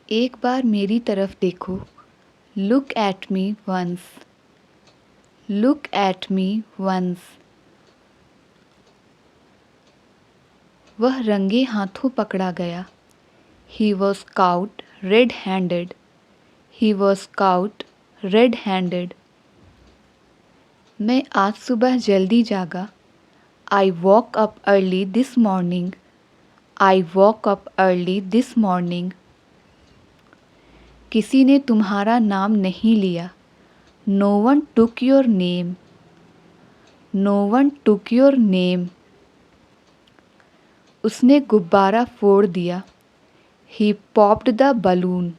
एक बार मेरी तरफ देखो। Look at me once. Look at me once. वह रंगे हाथों पकड़ा गया। He was caught red handed. He was caught red handed. मैं आज सुबह जल्दी जागा। I woke up early this morning. I woke up early this morning. किसी ने तुम्हारा नाम नहीं लिया। No one took your name. No one took your name. उसने गुब्बारा फोड़ दिया। He popped the balloon.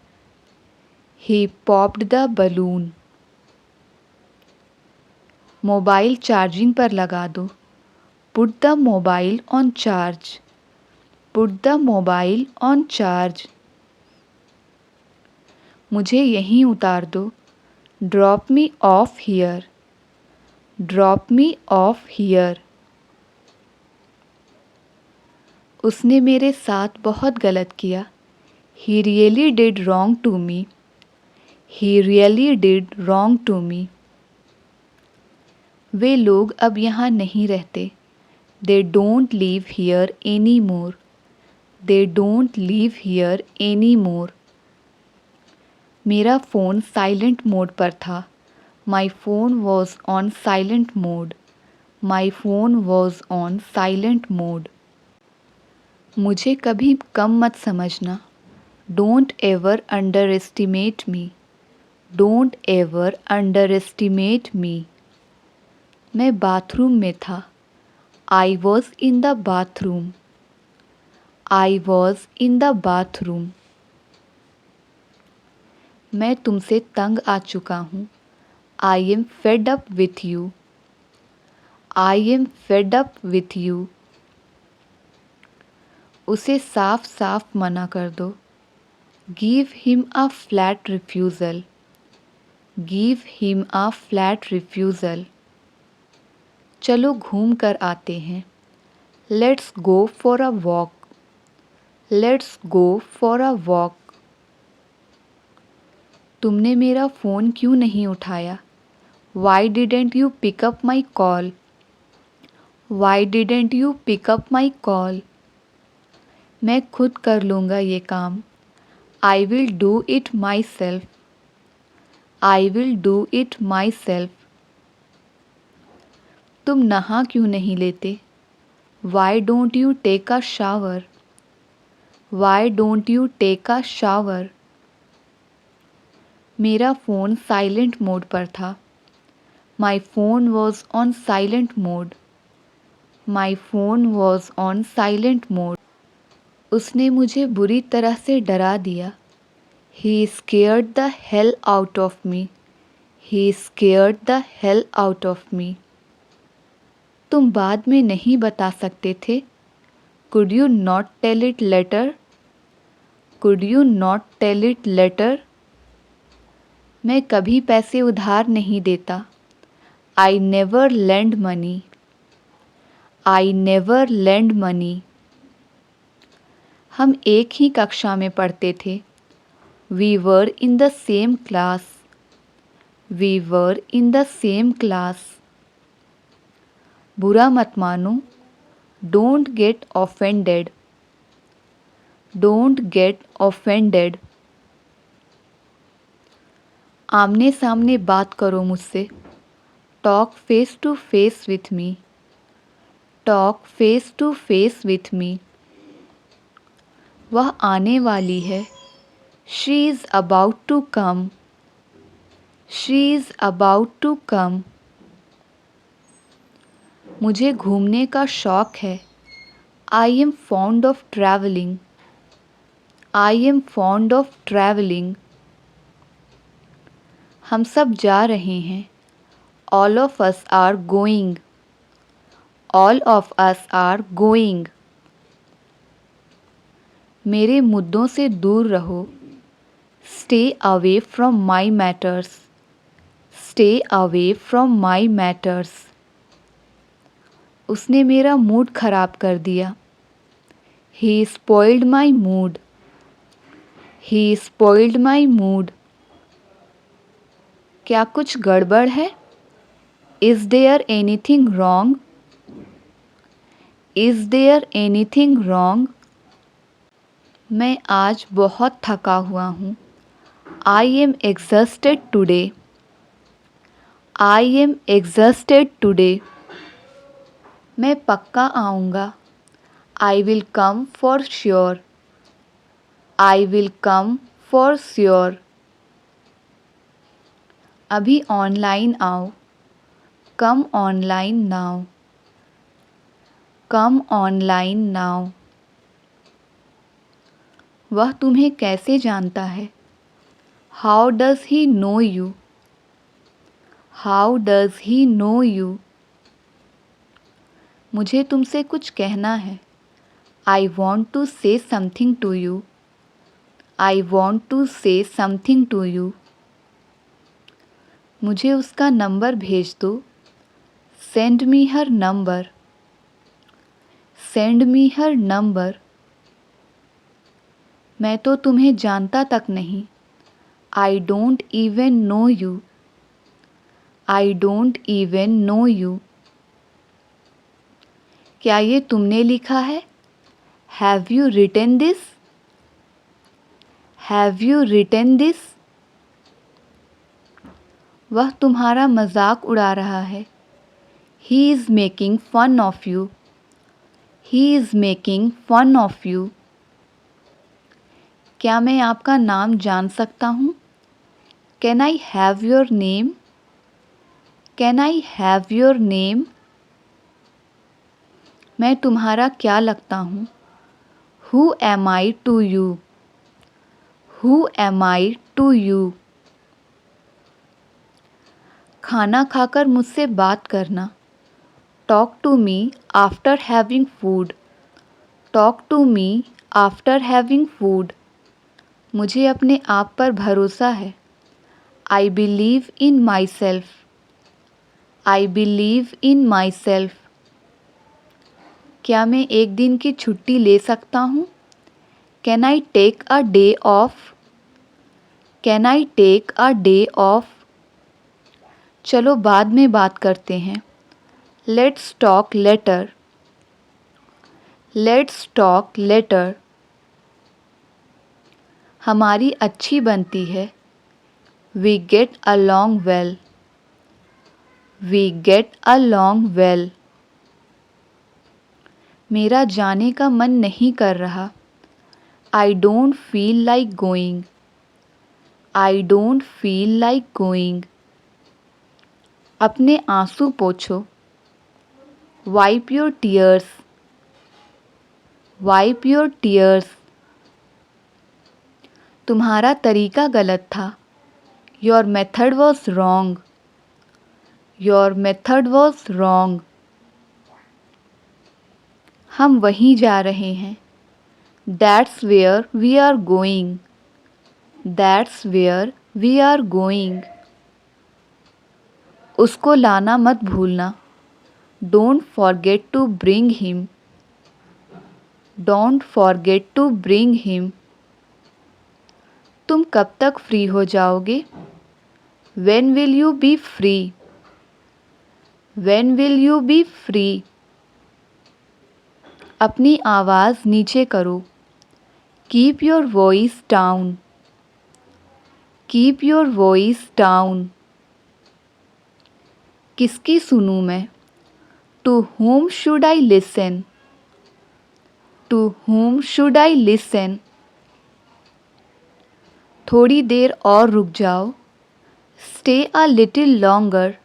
He popped the balloon. Mobile charging पर लगा दो। Put the mobile on charge. Put the mobile on charge. मुझे यहीं उतार दो। Drop me off here. Drop me off here. उसने मेरे साथ बहुत गलत किया। He really did wrong to me. He really did wrong to me. वे लोग अब यहाँ नहीं रहते। They don't live here any more. They don't live here any more. मेरा फ़ोन साइलेंट मोड पर था। My phone was on silent mode. My phone was on silent mode. मुझे कभी कम मत समझना। Don't ever underestimate me. Don't ever underestimate me. मैं bathroom में था। I was in the bathroom. I was in the bathroom. मैं तुमसे तंग आ चुका हूँ। I am fed up with you. I am fed up with you. उसे साफ साफ मना कर दो। Give him a flat refusal. Give him a flat refusal. चलो घूम कर आते हैं। Let's go for a walk. Let's go for a walk. तुमने मेरा फ़ोन क्यों नहीं उठाया? Why didn't you pick up my call? Why didn't you pick up my call? मैं खुद कर लूँगा ये काम। I will do it myself. I will do it myself. तुम नहा क्यों नहीं लेते? Why don't you take a shower? Y don't you take a shower? मेरा फ़ोन साइलेंट मोड पर था। My phone was on silent mode. My phone was on silent mode. उसने मुझे बुरी तरह से डरा दिया। He scared the hell out of me. He scared the hell out of me. तुम बाद में नहीं बता सकते थे? Could you not tell it later? Could you not tell it later? मैं कभी पैसे उधार नहीं देता। आई never lend money. I never lend money. हम एक ही कक्षा में पढ़ते थे। We were in the same class. We were in the same class. बुरा मत मानो। Don't get offended. Don't get offended. आमने सामने बात करो मुझसे। Talk face to face with me. Talk face to face with me. वह आने वाली है। She is about to come. She is about to come. मुझे घूमने का शौक़ है। I am fond of travelling. I am fond of travelling. हम सब जा रहे हैं। All of us are going. All of us are going. मेरे मुद्दों से दूर रहो। Stay away from my matters. Stay away from my matters. उसने मेरा मूड ख़राब कर दिया। He spoiled my mood. He spoiled my mood. क्या कुछ गड़बड़ है? Is there anything wrong? Is there anything wrong? मैं आज बहुत थका हुआ हूँ. I am exhausted today. I am exhausted today. मैं पक्का आऊँगा. I will come for sure. I will come for sure. अभी ऑनलाइन आओ. Come online now. Come online now. वह तुम्हें कैसे जानता है? How does he know you? How does he know you? मुझे तुमसे कुछ कहना है. I want to say something to you. I want to say something to you. मुझे उसका नंबर भेज दो. Send me her number. Send me her number. मैं तो तुम्हें जानता तक नहीं. I don't even know you. I don't even know you. क्या ये तुमने लिखा है? Have you written this? Have you written this? वह तुम्हारा मजाक उड़ा रहा है. He is making fun of you. He is making fun of you. क्या मैं आपका नाम जान सकता हूँ? Can I have your name? Can I have your name? मैं तुम्हारा क्या लगता हूँ? Who am I to you? Who am I to you? खाना खाकर मुझसे बात करना. Talk to me after having food. Talk to me after having food. मुझे अपने आप पर भरोसा है. I believe in myself. I believe in myself. क्या मैं एक दिन की छुट्टी ले सकता हूँ? Can I take a day off? Can I take a day off? चलो बाद में बात करते हैं. Let's talk later. Let's talk later. हमारी अच्छी बनती है. We get along well. We get along well. मेरा जाने का मन नहीं कर रहा. I don't feel like going. I don't feel like going. अपने आंसू पोंछो. Wipe your tears. Wipe your tears. तुम्हारा तरीका गलत था. Your method was wrong. Your method was wrong. हम वहीं जा रहे हैं. That's where we are going. That's where we are going. उसको लाना मत भूलना. Don't forget to bring him. Don't forget to bring him. तुम कब तक फ्री हो जाओगे? When will you be free? When will you be free? अपनी आवाज़ नीचे करो. Keep your voice down. Keep your voice down. किसकी सुनूं मैं? To whom should I listen? To whom should I listen? थोड़ी देर और रुक जाओ. Stay a little longer.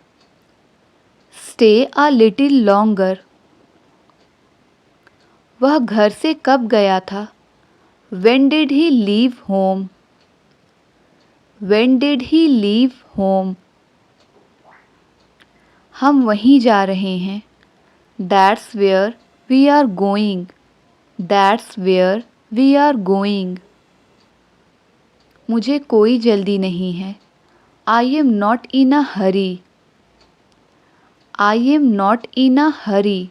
Stay a little longer. वह घर से कब गया था? When did he leave home? When did he leave home? हम वहीं जा रहे हैं. That's where we are going. That's where we are going. मुझे कोई जल्दी नहीं है. I am not in a hurry. I am not in a hurry.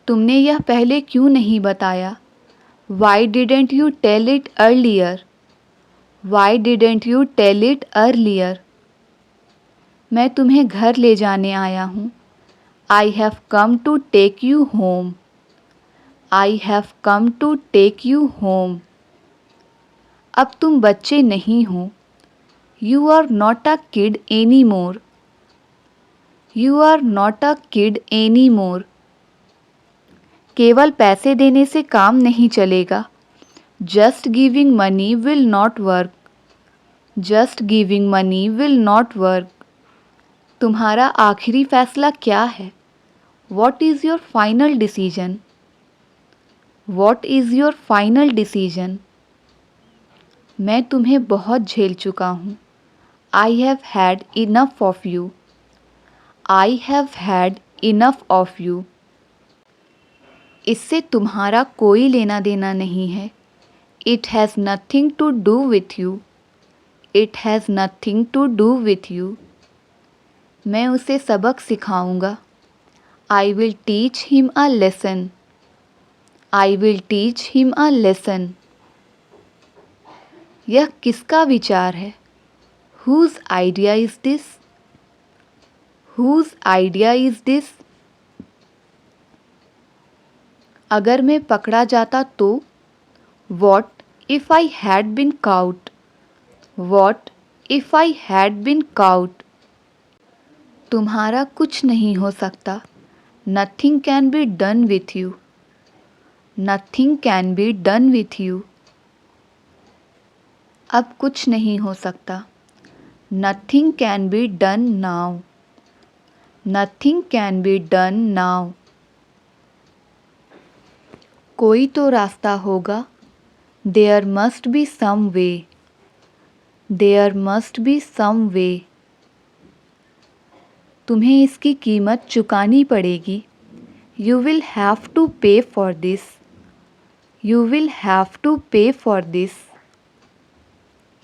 तुमने यह पहले क्यों नहीं बताया? Why didn't you tell it earlier? Why didn't you tell it earlier? मैं तुम्हें घर ले जाने आया हूँ. I have come to take you home. I have come to take you home. अब तुम बच्चे नहीं हो. You are not a kid anymore. You are not a kid anymore. केवल पैसे देने से काम नहीं चलेगा. Just giving money will not work. Just giving money will not work. तुम्हारा आखिरी फैसला क्या है? What is your final decision? What is your final decision? मैं तुम्हें बहुत झेल चुका हूँ. I have had enough of you. I have had enough of you. इससे तुम्हारा कोई लेना देना नहीं है. It has nothing to do with you. It has nothing to do with you. मैं उसे सबक सिखाऊंगा. I will teach him a lesson. I will teach him a lesson. यह किसका विचार है? Whose idea is this? Whose idea is this? अगर मैं पकड़ा जाता तो? What if I had been caught? What if I had been caught? तुम्हारा कुछ नहीं हो सकता. Nothing can be done with you. Nothing can be done with you. अब कुछ नहीं हो सकता. Nothing can be done now. Nothing can be done now. कोई तो रास्ता होगा. There must be some way. There must be some way. तुम्हें इसकी कीमत चुकानी पड़ेगी. You will have to pay for this. You will have to pay for this.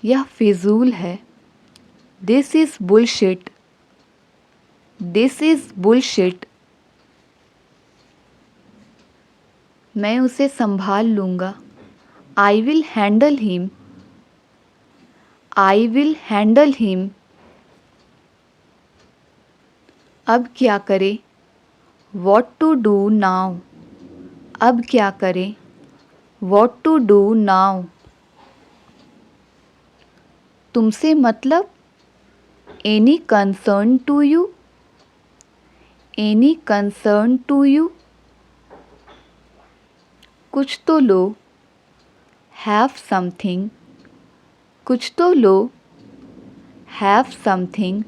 यह फिजूल है. This is bullshit. This is bullshit. मैं उसे संभाल लूँगा. I will handle him. I will handle him. अब क्या करें? What to do now? अब क्या करें? What to do now? तुमसे मतलब? Any concern to you? Any concern to you? कुछ तो लो. Have something. कुछ तो लो. Have something.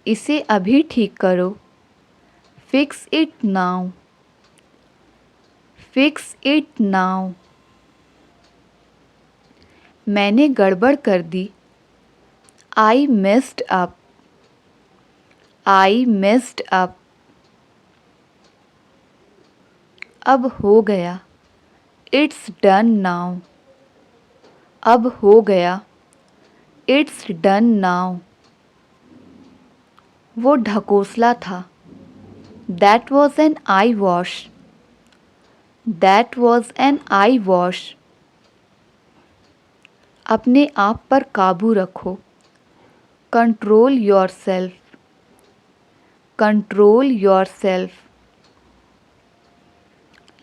इसे अभी ठीक करो. Fix it now. Fix it now. मैंने गड़बड़ कर दी. I messed up. I messed up. अब हो गया. It's done now. अब हो गया. It's done now. वो ढकोसला था. That was an eye wash. That was an eye wash. अपने आप पर काबू रखो. Control yourself. Control yourself.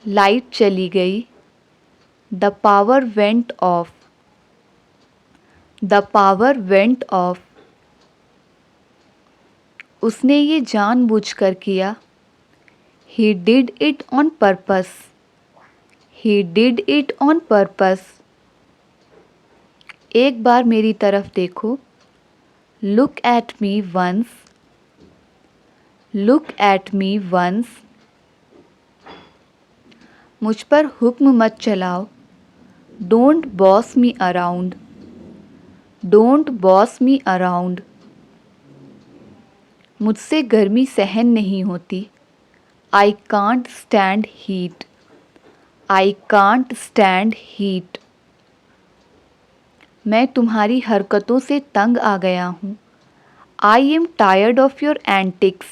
Light चली गई. The power went off. The power went off. उसने ये जानबूझकर किया. He did it on purpose. He did it on purpose. एक बार मेरी तरफ देखो. Look at me once. Look at me once. मुझ पर हुक्म मत चलाओ. Don't boss me around. Don't boss me around. मुझसे गर्मी सहन नहीं होती. I can't stand heat. I can't stand heat. मैं तुम्हारी हरकतों से तंग आ गया हूँ. I am tired of your antics.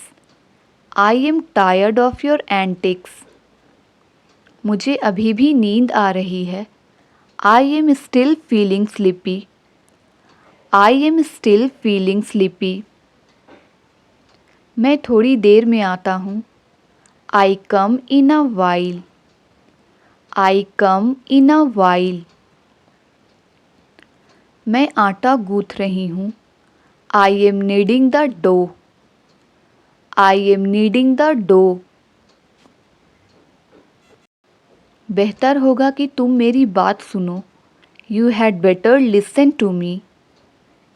I am tired of your antics. मुझे अभी भी नींद आ रही है। I am still feeling sleepy. I am still feeling sleepy. मैं थोड़ी देर में आता हूँ। I come in a while. I come in a while. मैं आटा गूँथ रही हूँ। I am kneading the dough. I am kneading the dough. बेहतर होगा कि तुम मेरी बात सुनो। You had better listen to me.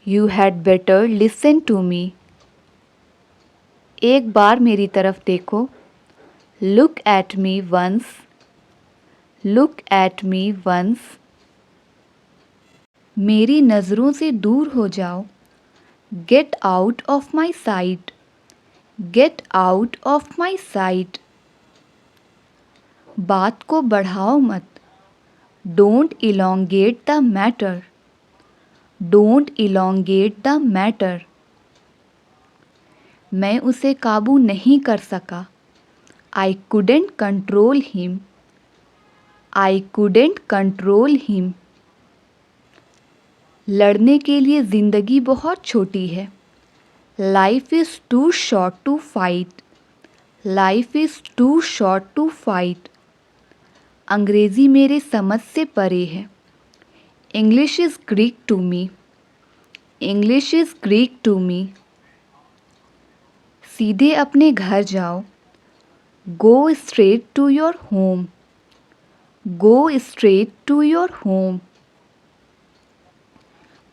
You had better listen to me. एक बार मेरी तरफ देखो। Look at me once. Look at me once. मेरी नज़रों से दूर हो जाओ। Get out of my sight. Get out of my sight. बात को बढ़ाओ मत। Don't elongate the matter. Don't elongate the matter. मैं उसे काबू नहीं कर सका। I couldn't control him. I couldn't control him. लड़ने के लिए ज़िंदगी बहुत छोटी है। Life is too short to fight. Life is too short to fight. अंग्रेज़ी मेरे समझ से परे है। English is Greek to me. English is Greek to me. सीधे अपने घर जाओ। Go straight to your home. Go straight to your home.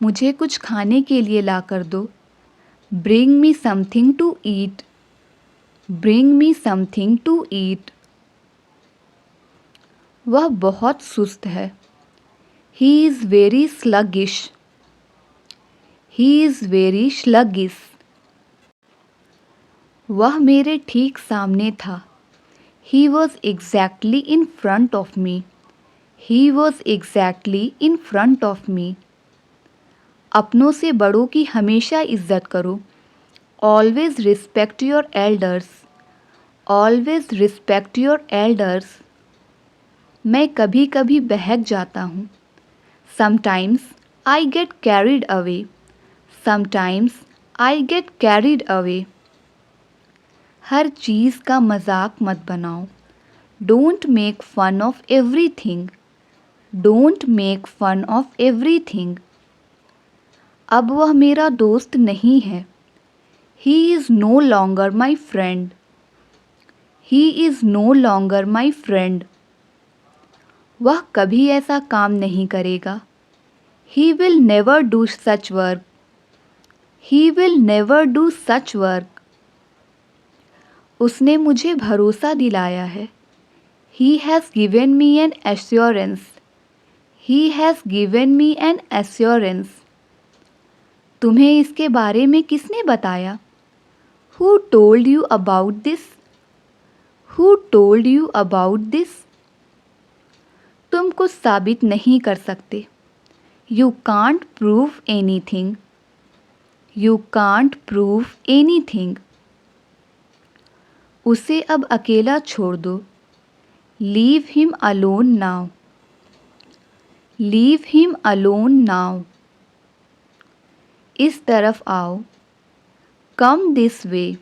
मुझे कुछ खाने के लिए ला कर दो। Bring me something to eat. Bring me something to eat. वह बहुत सुस्त है। He is very sluggish. He is very sluggish. वह मेरे ठीक सामने था। He was exactly in front of me. He was exactly in front of me. अपनों से बड़ों की हमेशा इज्जत करो। Always respect your elders. Always respect your elders. मैं कभी कभी बहक जाता हूँ। Sometimes I get carried away. Sometimes I get carried away. हर चीज़ का मजाक मत बनाओ। Don't make fun of everything. Don't make fun of everything. अब वह मेरा दोस्त नहीं है। He is no longer my friend. He is no longer my friend. वह कभी ऐसा काम नहीं करेगा। He will never do such work. He will never do such work. उसने मुझे भरोसा दिलाया है। He has given me an assurance. He has given me an assurance. तुम्हें इसके बारे में किसने बताया? Who told you about this? Who told you about this? तुम कुछ साबित नहीं कर सकते। You can't prove anything. You can't prove anything. उसे अब अकेला छोड़ दो। Leave him alone now. Leave him alone now. इस तरफ आओ। Come this way.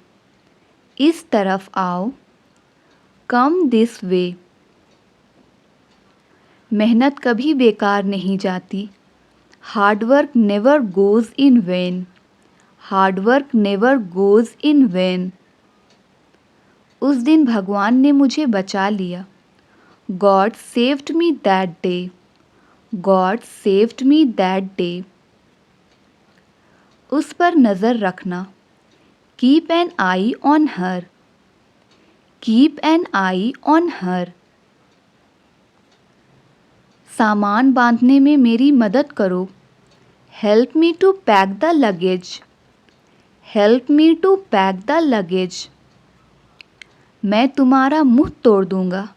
इस तरफ आओ। Come this way. मेहनत कभी बेकार नहीं जाती। Hard work never goes in vain. Hard work never goes in vain. उस दिन भगवान ने मुझे बचा लिया। God saved me that day. God saved me that day. उस पर नज़र रखना। Keep an eye on her. Keep an eye on her. सामान बांधने में मेरी मदद करो। Help me to pack the luggage. Help me to pack the luggage. मैं तुम्हारा मुंह तोड़ दूंगा।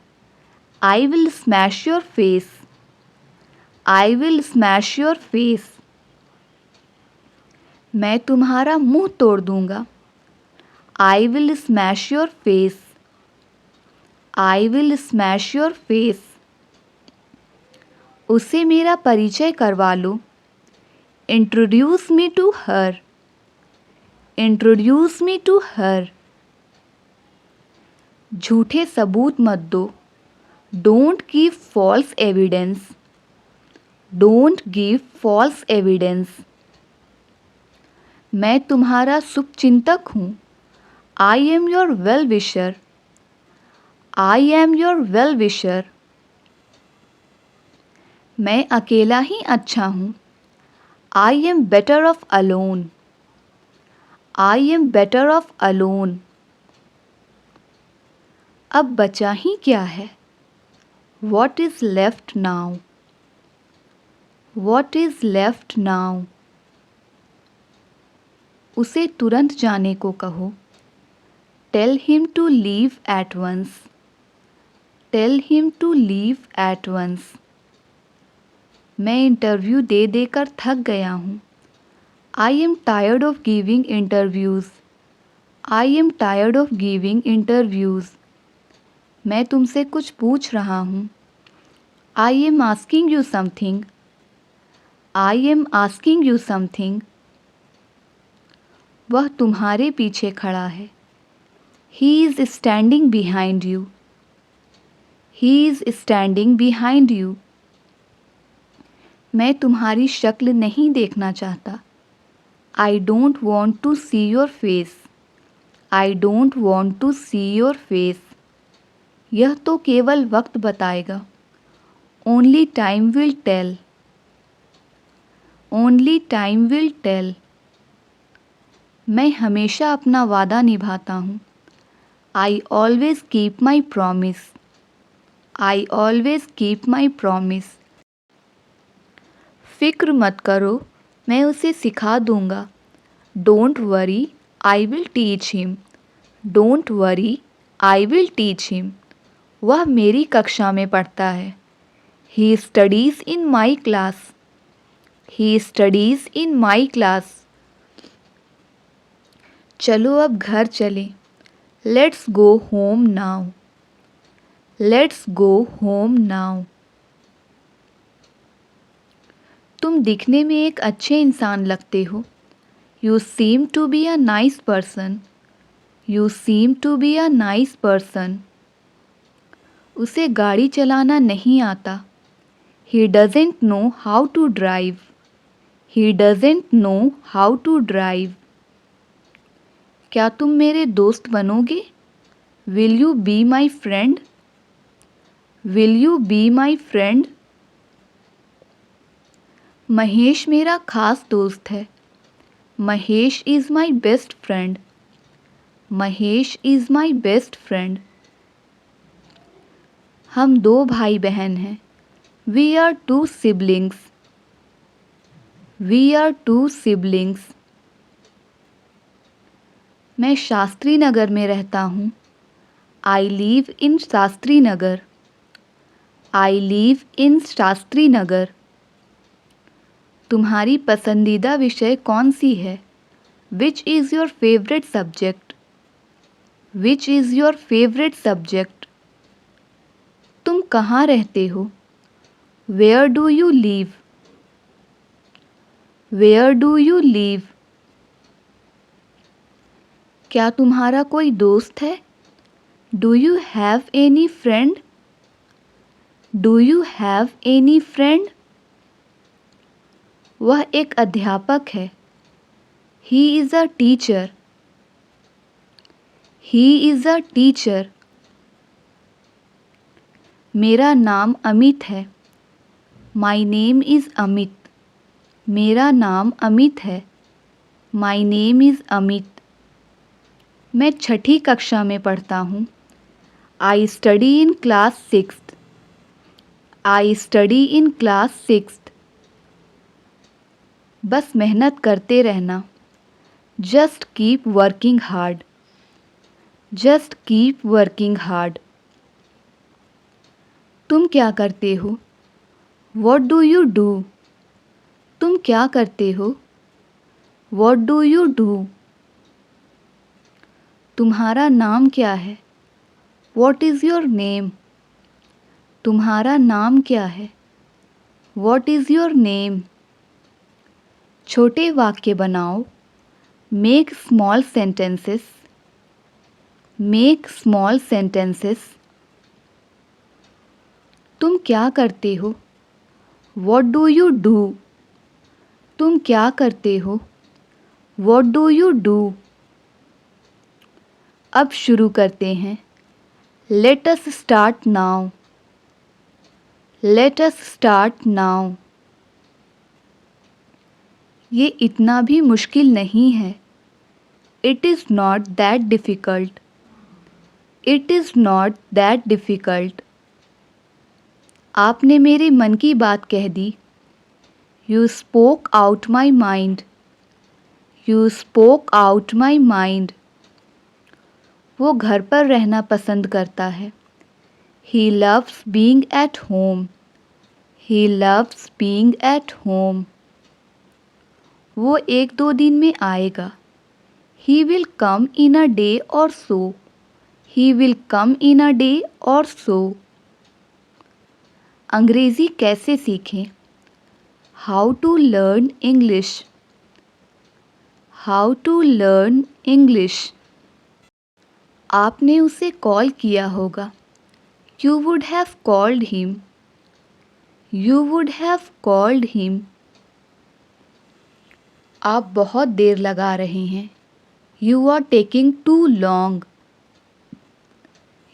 I will smash your face. I will smash your face. मैं तुम्हारा मुंह तोड़ दूंगा। I will smash your face. I will smash your face. उससे मेरा परिचय करवा लो. Introduce me to her. Introduce me to her. झूठे सबूत मत दो. Don't give false evidence. Don't give false evidence. मैं तुम्हारा शुभचिंतक हूँ. I am your well-wisher. I am your well-wisher. मैं अकेला ही अच्छा हूँ. I am better off alone. I am better off alone. अब बचा ही क्या है? What is left now? What is left now? उसे तुरंत जाने को कहो. Tell him to leave at once. Tell him to leave at once. मैं इंटरव्यू दे देकर थक गया हूँ. I am tired of giving interviews. I am tired of giving interviews. मैं तुमसे कुछ पूछ रहा हूँ. I am asking you something. I am asking you something. वह तुम्हारे पीछे खड़ा है. He is standing behind you. He is standing behind you. मैं तुम्हारी शक्ल नहीं देखना चाहता. I don't want to see your face. I don't want to see your face. यह तो केवल वक्त बताएगा. Only time will tell. Only time will tell. मैं हमेशा अपना वादा निभाता हूँ. I always keep my promise. I always keep my promise. फिक्र मत करो, मैं उसे सिखा दूँगा. Don't worry, I will teach him. Don't worry, I will teach him. वह मेरी कक्षा में पढ़ता है. He studies in my class. He studies in my class. चलो अब घर चलें. Let's go home now. Let's go home now. तुम दिखने में एक अच्छे इंसान लगते हो. You seem to be a nice person. You seem to be a nice person. उसे गाड़ी चलाना नहीं आता. He doesn't know how to drive. He doesn't know how to drive. क्या तुम मेरे दोस्त बनोगे? Will you be my friend? Will you be my friend? Mahesh मेरा खास दोस्त है. Mahesh is my best friend. Mahesh is my best friend. हम दो भाई बहन हैं. We are two siblings. We are two siblings. मैं शास्त्री नगर में रहता हूँ. I live in Shastri Nagar. I live in Shastri Nagar. तुम्हारी पसंदीदा विषय कौन सी है? Which is your favorite subject? Which is your favorite subject? तुम कहाँ रहते हो? Where do you live? Where do you live? क्या तुम्हारा कोई दोस्त है? Do you have any friend? Do you have any friend? वह एक अध्यापक है. He is a teacher. He is a teacher. मेरा नाम अमित है. My name is Amit. मेरा नाम अमित है. My name is Amit. मैं छठी कक्षा में पढ़ता हूँ. I study in class 6th. I study in class 6th. बस मेहनत करते रहना. Just keep working hard. Just keep working hard. तुम क्या करते हो? What do you do? तुम क्या करते हो? What do you do? तुम्हारा नाम क्या है? What is your name? तुम्हारा नाम क्या है? What is your name? छोटे वाक्य बनाओ. Make small sentences. Make small sentences. तुम क्या करते हो? What do you do? तुम क्या करते हो? What do you do? अब शुरू करते हैं. Let us start now. Let us start now. ये इतना भी मुश्किल नहीं है. It is not that difficult. It is not that difficult. आपने मेरे मन की बात कह दी. You spoke out my mind. You spoke out my mind. वो घर पर रहना पसंद करता है. He loves being at home. He loves being at home. वो 1-2 दिन में आएगा. He will come in a day or so. He will come in a day or so. अंग्रेज़ी कैसे सीखें? How to learn English. How to learn English. आपने उसे call किया होगा. You would have called him. You would have called him. आप बहुत देर लगा रहे हैं. You are taking too long.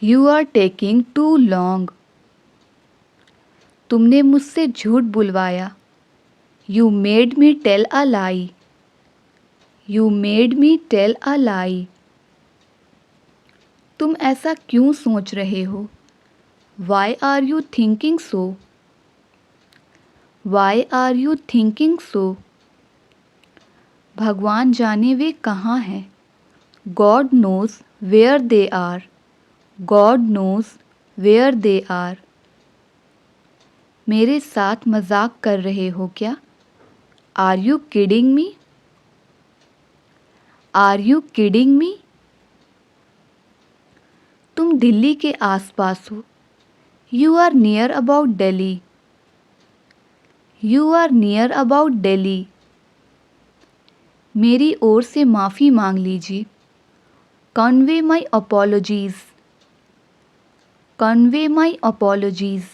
You are taking too long. तुमने मुझसे झूठ बुलवाया. You made me tell a lie. You made me tell a lie. तुम ऐसा क्यों सोच रहे हो? Why are you thinking so? Why are you thinking so? भगवान जाने वे कहाँ हैं. God knows where they are. God knows where they are. मेरे साथ मजाक कर रहे हो क्या? Are you kidding me? Are you kidding me? तुम दिल्ली के आसपास हो. You are near about Delhi. You are near about Delhi. मेरी ओर से माफ़ी मांग लीजिए. Convey my apologies. Convey my apologies.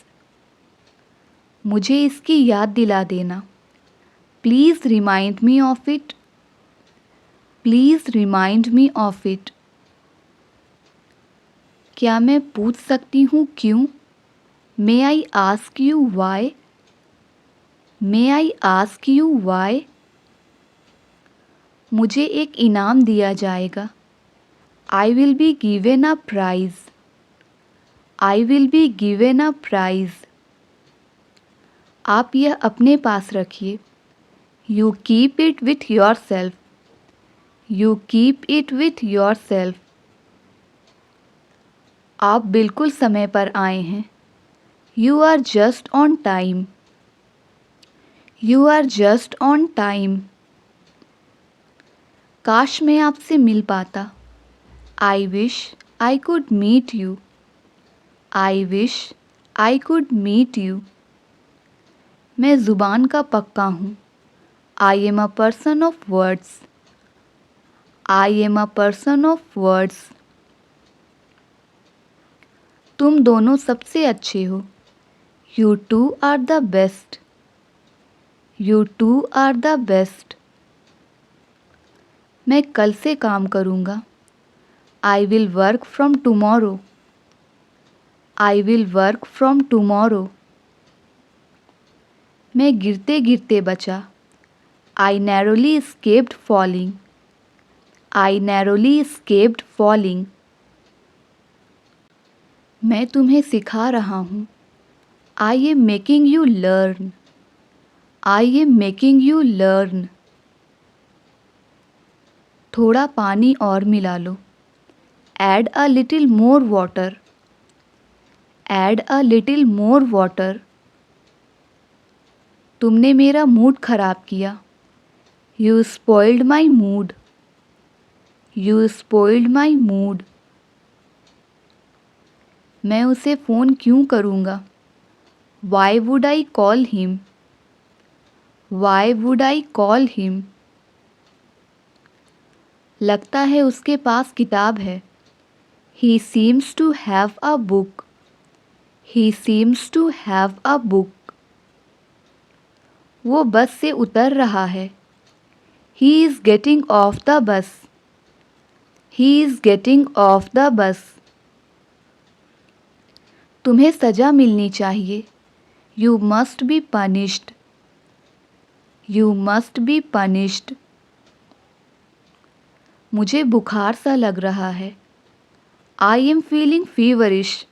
मुझे इसकी याद दिला देना. Please remind me of it. Please remind me of it. क्या मैं पूछ सकती हूँ क्यों? May I ask you why? May I ask you why? मुझे एक इनाम दिया जाएगा. I will be given a prize. I will be given a prize. आप यह अपने पास रखिए. You keep it with yourself. You keep it with yourself. आप बिल्कुल समय पर आए हैं. You are just on time. You are just on time. काश मैं आपसे मिल पाता. I wish I could meet you. I wish I could meet you. मैं ज़ुबान का पक्का हूँ. I am a person of words. I am a person of words. तुम दोनों सबसे अच्छे हो. You two are the best. You two are the best. मैं कल से काम करूँगा. I will work from tomorrow. I will work from tomorrow. मैं गिरते गिरते बचा. I narrowly escaped falling. I narrowly escaped falling. मैं तुम्हें सिखा रहा हूँ. I am making you learn. I am making you learn. थोड़ा पानी और मिला लो. Add a little more water. Add a little more water. तुमने मेरा मूड खराब किया. You spoiled my mood. You spoiled my mood. मैं उसे फ़ोन क्यों करूँगा? Why would I call him? Why would I call him? लगता है उसके पास किताब है। He seems to have a book. He seems to have a book. वो बस से उतर रहा है। He is getting off the bus. He is getting off the bus. तुम्हें सज़ा मिलनी चाहिए। You must be punished. You must be punished. मुझे बुखार सा लग रहा है। I am feeling feverish.